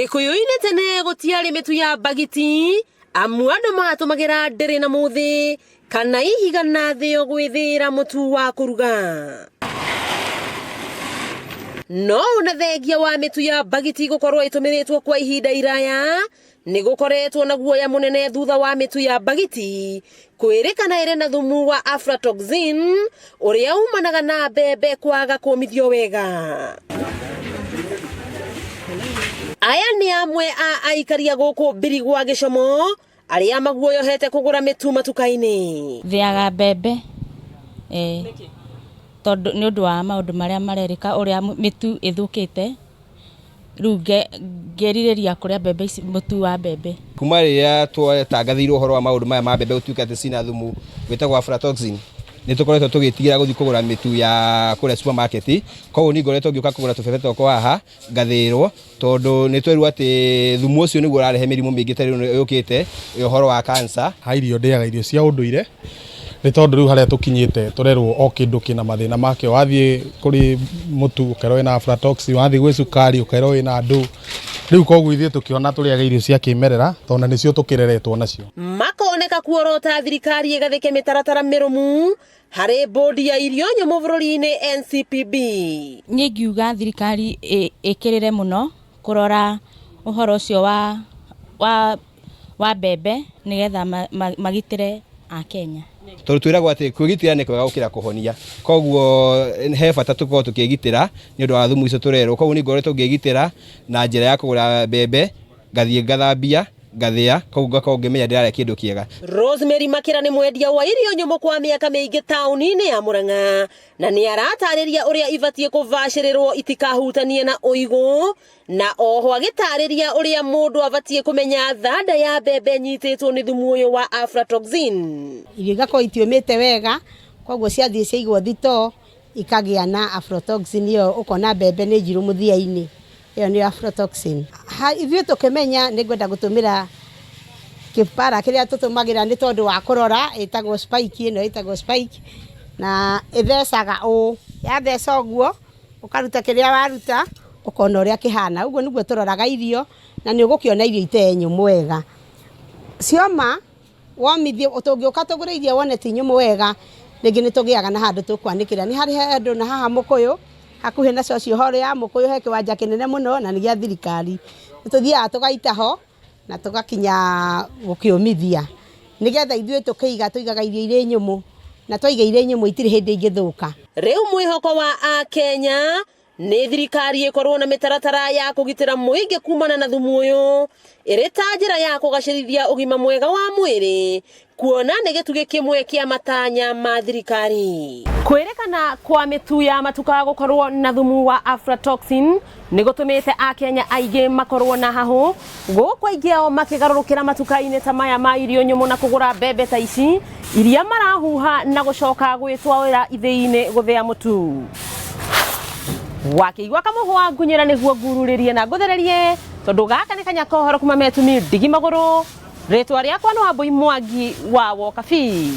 Gikuyu-ini tene gutiari mitu ya bagiti amu andu matumagira ndiri na muthi kana ihiga na thio gwithira mutu wa kuruga. No na thengia wa mitu ya bagiti gukorwo itumiritwo kwa ihinda iraya ni gukoretwo na guoya munene thutha wa mitu ya bagiti kwirikana ire na thumu wa aflatoxin uria umanaga na mbembe kwaga kumithio wega. Aya ni amwe a aikaria guku Birigwa Gicomo aria maguoyohete kugura mitu matuka-ini. Thiaga mbembe tondu ni undu wa maundu maria marerika uria mitu ithukite riu ngeririria kuria mbembe ici mutu wa mbembe kuma riria twatangathirwo horo wa maundu maya ma mbembe utukate cina thumu witagwo aflatoxin ni tukoretwo tugitigira guthi kugura mitu ya kuria supermarket koguo ni ngoretwo ngiuka kugura tubebe twakwa haha ngathirwo tondu ni tweru ati thumu ucio niguo urarehe mirimu mingi tari yukite uhoro wa cancer. Ha irio ndiaga irio cia unduire ni tondu riu haria tukinyite turerwo o kindu kina mathina make wathie kuri mutu ukerwo ina aflatoxin wathie gwi sukari ukerwo ina ndu riu koguo ithie tukiona turiaga irio cia kimerera tondu nicio tukireretwo nacio. Makoneka kuorota thirikari igathike mitaratara mirumu hari bodi ya irio nyomu bururi-ini NCPB. Ni ngiuga thirikari ikirire muno kurora uhoro ucio wa mbembe nigetha magitire a Kenya. Tondu twiragwo ati kwigitira ni kwega gukira kuhonia koguo he bata tukorwo tukigitira ni undu wa thumu icio turerwo koguo ni ngoretwo ngigitira na njira ya kugura mbembe ngathie ngathambia ngathia koguo ngakorwo ngimenya ndiraria kindu kiega. Rosemary Makira ni mwendia wa irio nyomu kwa miaka mingi tauni-ini ya Murang'a na ni aratariria uria ibatie kuvacirirwo itikahutanie na uigu na oho agitariria uria mundu abatie kumenya thanda ya mbembe nyititwo ni thumu uyu wa aflatoxin. Irio igakorwo itiumite wega koguo ciathie ciaigwo thito ikagia na aflatoxin iyo ukona mbembe ni njiru muthia-ini iyo ni aflatoxin. Ithuĩ tukimenya ni ngwenda gutumira kipara kiria tutumagira ni tondu wa kurora itagwo spike ino itagwo spike na ithecaga yatheca uguo ukaruta kiria waruta ukona uria kihana uguo niguo turoraga irio na ni ugukiona irio ite nyumu wega cioma womithie utungiuka tugure irio wone ti nyumu wega ringi ni tugiaga na handu tukwanikira ni hari handu na haha Mukuyu hakuhi na socio horo ya Mukuyu he kiwanja kinene muno na ni gia thirikari tuthiaga tugaita ho na tugakinya gukiumithia nigetha ithuĩ tukiiga tuigaga irio ire nyumu na twaiga ire nyumu itire hindi ingithuka. Riu mwihoko wa a Kenya ni thirikari ikorwo na mitaratara ya kugitira muingi kumana na thumu uyu iri ta njira ya kugacirithia ugima mwega wa mwiri kuona ni gitugi kimwe kia matanya ma thirikari. Kwirikana kwa mitu ya matuka gukorwo na thumu wa aflatoxin ni gutumite a Kenya aige makorwo na hahu gukwa ingeo makigarurukira matuka-ini ta maya ma irio nyumu na kugura mbembe ta ici iria marahuha na gucoka gwitwara ithii-ini guthia mutu. Wakiigua kamuhwa ngunyira niguo ngururirie na nguthererie tondu gaka ni kanya kohoro kuma Metumi Ndigi Maguru ritwa riakwa no Wambui Mwangi wa Wokabi.